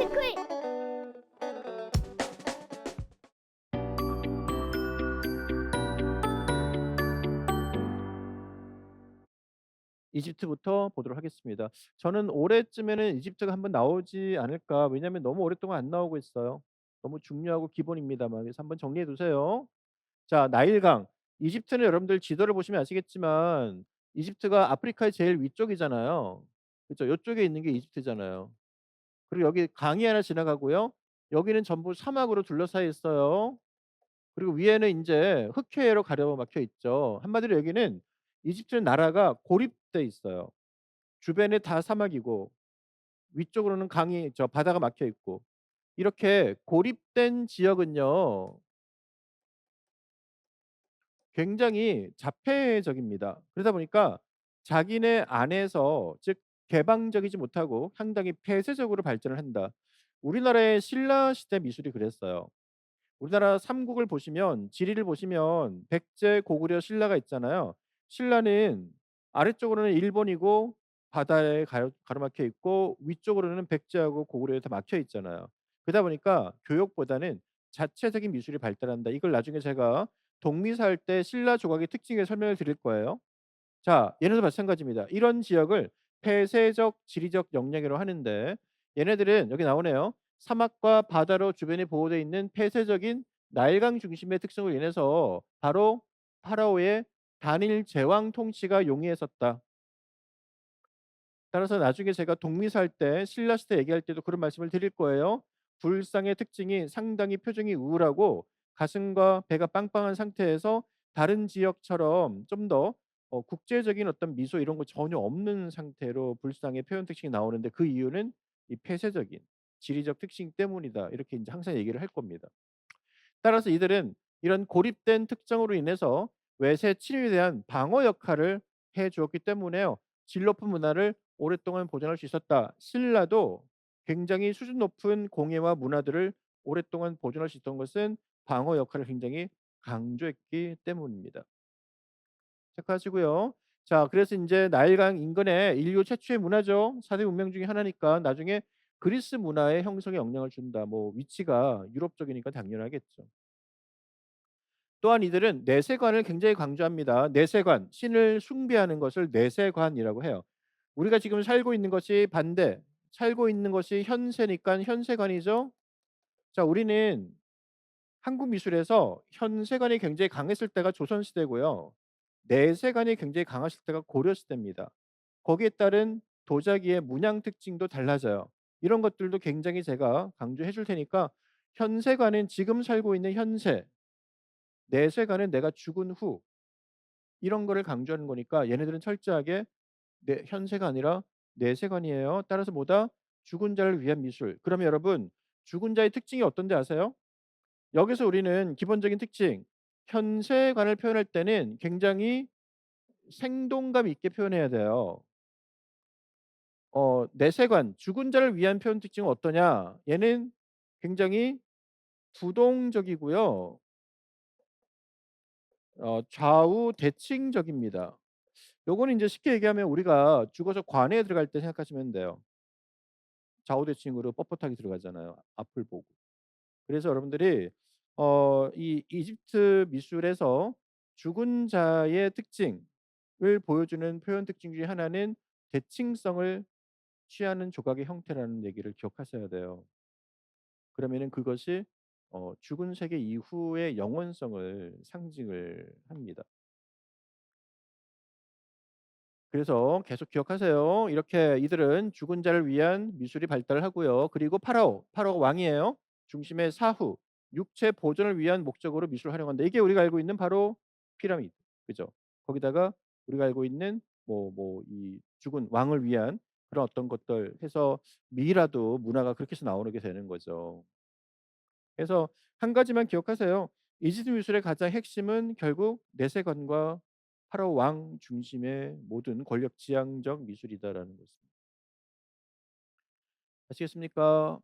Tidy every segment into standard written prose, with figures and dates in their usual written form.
퀴즈. 이집트부터 보도록 하겠습니다. 저는 올해쯤에는 이집트가 한번 나오지 않을까. 왜냐하면 너무 오랫동안 안 나오고 있어요. 너무 중요하고 기본입니다만. 그래서 한번 정리해 두세요. 자, 나일강. 이집트는 여러분들 지도를 보시면 아시겠지만 이집트가 아프리카의 제일 위쪽이잖아요. 그죠? 요쪽에 있는 게 이집트잖아요. 그리고 여기 강이 하나 지나가고요. 여기는 전부 사막으로 둘러싸여 있어요. 그리고 위에는 인제 흑해로 가로막혀 있죠. 한마디로 여기는 이집트는 나라가 고립돼 있어요. 주변에 다 사막이고 위쪽으로는 강이 바다가 막혀 있고 이렇게 고립된 지역은요 굉장히 자폐적입니다. 그러다 보니까 자기네 안에서 즉 개방적이지 못하고 상당히 폐쇄적으로 발전을 한다. 우리나라의 신라 시대 미술이 그랬어요. 우리나라 삼국을 보시면 지리를 보시면 백제, 고구려, 신라가 있잖아요. 신라는 아래쪽으로는 일본이고 바다에 가로막혀 있고 위쪽으로는 백제하고 고구려에 다 막혀 있잖아요. 그러다 보니까 교육보다는 자체적인 미술이 발달한다. 이걸 나중에 제가 동미사 할 때 신라 조각의 특징을 설명을 드릴 거예요. 자, 얘네도 마찬가지입니다. 이런 지역을 폐쇄적 지리적 영역이라고 하는데 얘네들은 여기 나오네요. 사막과 바다로 주변이 보호되어 있는 폐쇄적인 나일강 중심의 특성을 인해서 바로 파라오의 단일 제왕 통치가 용이했었다. 따라서 나중에 제가 동미사 할 때 신라 시대 얘기할 때도 그런 말씀을 드릴 거예요. 불상의 특징이 상당히 표정이 우울하고 가슴과 배가 빵빵한 상태에서 다른 지역처럼 좀 더 국제적인 어떤 미소 이런 거 전혀 없는 상태로 불상의 표현 특징이 나오는데 그 이유는 이 폐쇄적인 지리적 특징 때문이다. 이렇게 인제 항상 얘기를 할 겁니다. 따라서 이들은 이런 고립된 특성으로 인해서 외세 침입에 대한 방어 역할을 해 주었기 때문에요. 질 높은 문화를 오랫동안 보존할 수 있었다. 신라도 굉장히 수준 높은 공예와 문화들을 오랫동안 보존할 수 있던 것은 방어 역할을 굉장히 강조했기 때문입니다. 체크하시고요. 자, 그래서 인제 나일강 인근에 인류 최초의 문화죠. 4대 문명 중에 하나니까 나중에 그리스 문화의 형성에 영향을 준다. 뭐 위치가 유럽 쪽이니까 당연하겠죠. 또한 이들은 내세관을 굉장히 강조합니다. 내세관, 신을 숭배하는 것을 내세관이라고 해요. 우리가 지금 살고 있는 것이 반대, 살고 있는 것이 현세니까 현세관이죠. 자, 우리는 한국 미술에서 현세관이 굉장히 강했을 때가 조선시대고요. 내세관이 굉장히 강하실 때가 고려시대입니다. 거기에 따른 도자기의 문양 특징도 달라져요. 이런 것들도 굉장히 제가 강조해 줄 테니까 현세관은 지금 살고 있는 현세, 내세관은 내가 죽은 후 이런 거를 강조하는 거니까 얘네들은 철저하게 내 현세가 아니라 내세관이에요. 따라서 뭐다? 죽은 자를 위한 미술. 그러면 여러분 죽은 자의 특징이 어떤지 아세요? 여기서 우리는 기본적인 특징 현세관을 표현할 때는 굉장히 생동감 있게 표현해야 돼요. 내세관 죽은 자를 위한 표현 특징은 어떠냐? 얘는 굉장히 부동적이고요. 좌우 대칭적입니다. 요거는 인제 쉽게 얘기하면 우리가 죽어서 관에 들어갈 때 생각하시면 돼요. 좌우대칭으로 뻣뻣하게 들어가잖아요, 앞을 보고. 그래서 여러분들이 이 이집트 미술에서 죽은 자의 특징을 보여주는 표현 특징 중에 하나는 대칭성을 취하는 조각의 형태라는 얘기를 기억하셔야 돼요. 그러면은 그것이 죽은 세계 이후의 영원성을 상징을 합니다. 그래서 계속 기억하세요. 이렇게 이들은 죽은 자를 위한 미술이 발달을 하고요. 그리고 파라오가 왕이에요. 중심의 사후, 육체 보존을 위한 목적으로 미술을 활용한다. 이게 우리가 알고 있는 바로 피라미드. 그죠? 거기다가 우리가 알고 있는 이 죽은 왕을 위한 그런 어떤 것들 해서 미라도 문화가 그렇게 해서 나오게 되는 거죠. 그래서 한 가지만 기억하세요. 이집트 미술의 가장 핵심은 결국 내세관과 파라오 왕 중심의 모든 권력 지향적 미술이다라는 것입니다. 아시겠습니까?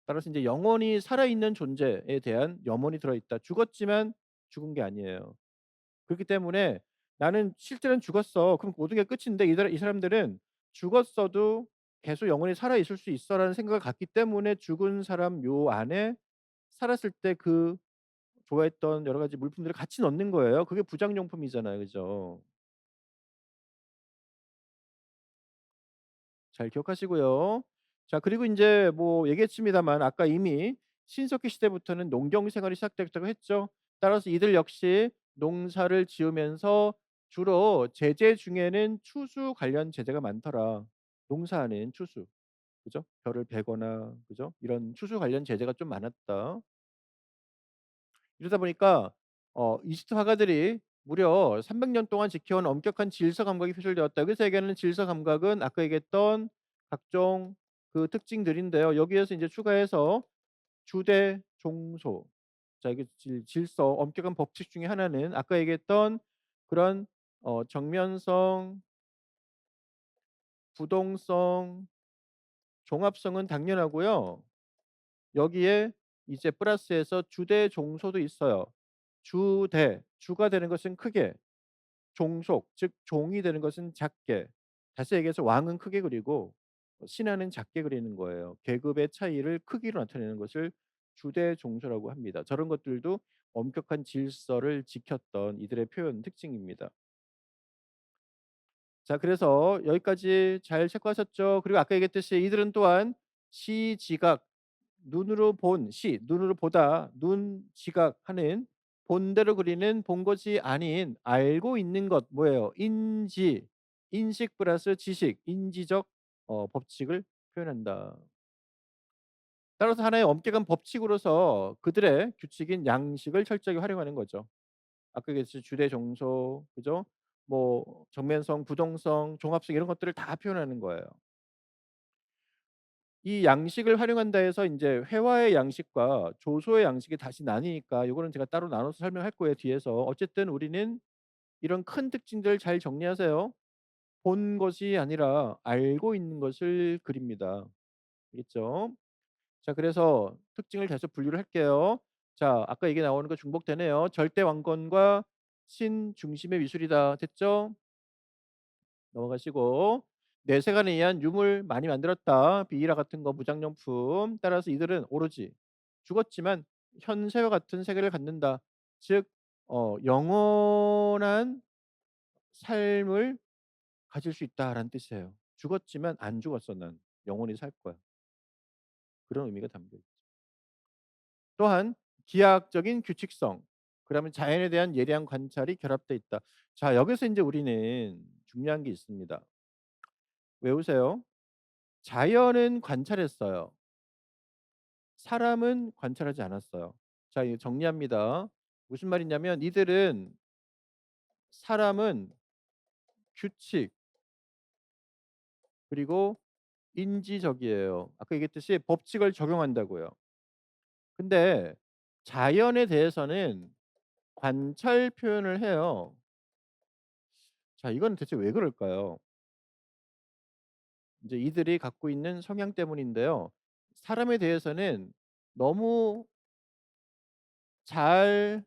따라서 이제 영원히 살아있는 존재에 대한 염원이 들어있다. 죽었지만 죽은 게 아니에요. 그렇기 때문에 나는 실제로는 죽었어. 그럼 모든 게 끝인데 이 사람들은 죽었어도 계속 영원히 살아 있을 수 있어'라는 생각을 갖기 때문에 죽은 사람 묘 안에 살았을 때 그 좋아했던 여러 가지 물품들을 같이 넣는 거예요. 그게 부장용품이잖아요. 그죠? 잘 기억하시고요. 자 그리고 인제 뭐 얘기했습니다만 아까 이미 신석기 시대부터는 농경 생활이 시작됐다고 했죠. 따라서 이들 역시 농사를 지으면서 주로 제재 중에는 추수 관련 제재가 많더라. 농사하는 추수. 그죠? 벼를 베거나 그죠? 이런 추수 관련 제재가 좀 많았다. 이러다 보니까 이집트 화가들이 무려 300년 동안 지켜온 엄격한 질서 감각이 표출되었다. 여기서 얘기하는 질서 감각은 아까 얘기했던 각종 그 특징들인데요. 여기에서 인제 추가해서 주대 종소. 자 이게 질서 엄격한 법칙 중에 하나는 아까 얘기했던 그런 정면성, 부동성, 종합성은 당연하고요. 여기에 이제 플러스해서 주대 종소도 있어요. 주대, 주가 되는 것은 크게, 종속 즉 종이 되는 것은 작게. 다시 얘기해서 왕은 크게 그리고 신하는 작게 그리는 거예요. 계급의 차이를 크기로 나타내는 것을 주대 종소라고 합니다. 저런 것들도 엄격한 질서를 지켰던 이들의 표현 특징입니다. 자 그래서 여기까지 잘 체크하셨죠? 그리고 아까 얘기했듯이 이들은 또한 시지각 눈으로 본 시 눈으로 보다 눈 지각하는 본대로 그리는 본 것이 아닌 알고 있는 것 뭐예요? 인지 인식 플러스 지식 인지적 법칙을 표현한다. 따라서 하나의 엄격한 법칙으로서 그들의 규칙인 양식을 철저하게 활용하는 거죠. 아까 얘기했듯이 주대 종소 그죠? 뭐 정면성, 부동성, 종합성 이런 것들을 다 표현하는 거예요. 이 양식을 활용한다 해서 인제 회화의 양식과 조소의 양식이 다시 나뉘니까 요거는 제가 따로 나눠서 설명할 거예요 뒤에서. 어쨌든 우리는 이런 큰 특징들을 잘 정리하세요. 본 것이 아니라 알고 있는 것을 그립니다. 알겠죠? 자 그래서 특징을 계속 분류를 할게요. 자 아까 얘기 나오는 거 중복되네요. 절대 왕권과 신중심의 미술이다. 됐죠? 넘어가시고 내세관에 의한 유물 많이 만들었다. 비이라 같은 거 무장용품. 따라서 이들은 오로지 죽었지만 현세와 같은 세계를 갖는다. 즉 영원한 삶을 가질 수 있다라는 뜻이에요. 죽었지만 안 죽었어 난. 영원히 살 거야. 그런 의미가 담겨 있죠. 또한 기하학적인 규칙성, 그다음에 자연에 대한 예리한 관찰이 결합돼 있다. 자 여기서 인제 우리는 중요한 게 있습니다. 외우세요. 자연은 관찰했어요. 사람은 관찰하지 않았어요. 자 이거 정리합니다. 무슨 말이냐면 이들은 사람은 규칙 그리고 인지적이에요. 아까 얘기했듯이 법칙을 적용한다고요. 근데 자연에 대해서는 관찰 표현을 해요. 자 이건 대체 왜 그럴까요? 이제 이들이 갖고 있는 성향 때문인데요. 사람에 대해서는 너무 잘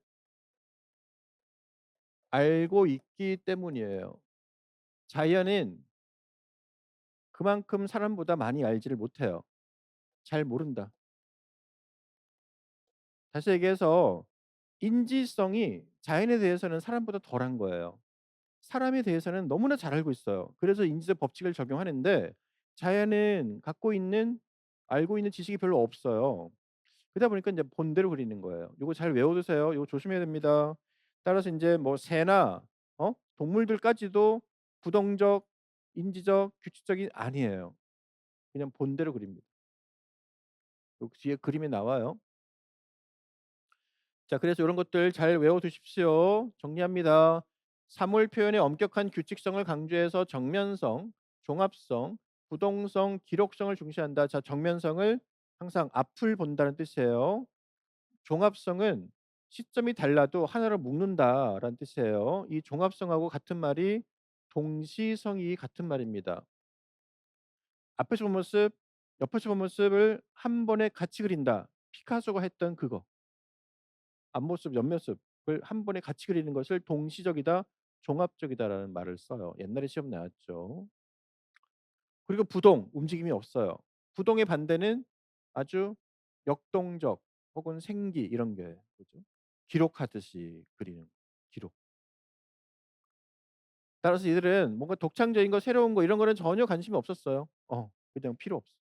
알고 있기 때문이에요. 자연은 그만큼 사람보다 많이 알지를 못해요. 잘 모른다. 다시 얘기해서 인지성이 자연에 대해서는 사람보다 덜한 거예요. 사람에 대해서는 너무나 잘 알고 있어요. 그래서 인지적 법칙을 적용하는데 자연은 갖고 있는 알고 있는 지식이 별로 없어요. 그러다 보니까 인제 본대로 그리는 거예요. 요거 잘 외워 두세요. 요거 조심해야 됩니다. 따라서 인제 뭐 새나 동물들까지도 부동적, 인지적, 규칙적이 아니에요. 그냥 본대로 그립니다. 요 뒤에 그림이 나와요. 자 그래서 요런 것들 잘 외워 두십시오. 정리합니다. 사물 표현의 엄격한 규칙성을 강조해서 정면성, 종합성, 부동성, 기록성을 중시한다. 자 정면성을 항상 앞을 본다는 뜻이에요. 종합성은 시점이 달라도 하나로 묶는다라는 뜻이에요. 이 종합성하고 같은 말이 동시성이 같은 말입니다. 앞에서 본 모습, 옆에서 본 모습을 한 번에 같이 그린다. 피카소가 했던 그거. 앞모습, 옆모습을 한 번에 같이 그리는 것을 동시적이다, 종합적이다라는 말을 써요. 옛날에 시험 나왔죠. 그리고 부동, 움직임이 없어요. 부동의 반대는 아주 역동적 혹은 생기 이런 게 뭐죠? 기록하듯이 그리는 기록. 따라서 이들은 뭔가 독창적인 거 새로운 거 이런 거는 전혀 관심이 없었어요. 그냥 필요 없어.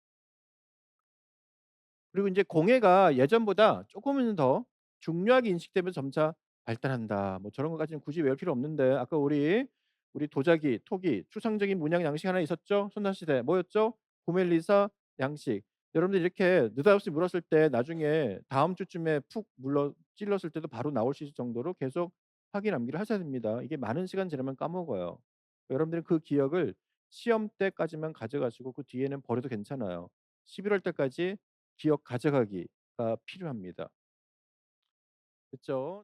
그리고 인제 공예가 예전보다 쪼금은 더 중요하게 인식되면서 점차 발달한다. 뭐 저런 것까지는 굳이 외울 필요 없는데 아까 우리 도자기, 토기, 추상적인 문양 양식 하나 있었죠? 선사시대. 뭐였죠? 고멜리사 양식. 여러분들 이렇게 느닷없이 물었을 때 나중에 다음 주쯤에 푹 물러 찔렀을 때도 바로 나올 수 있을 정도로 계속 확인 암기를 하셔야 됩니다. 이게 많은 시간 지나면 까먹어요. 여러분들은 그 기억을 시험 때까지만 가져가시고 그 뒤에는 버려도 괜찮아요. 11월 때까지 기억 가져가기가 필요합니다. 그쵸?